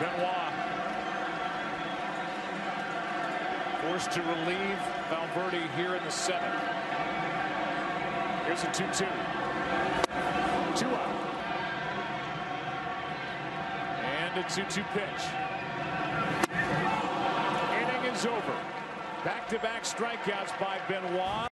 Benoit forced to relieve Valverde here in the 7th. Here's a 2-2. 2 out. And a 2-2 pitch. Inning is over. Back-to-back strikeouts by Benoit.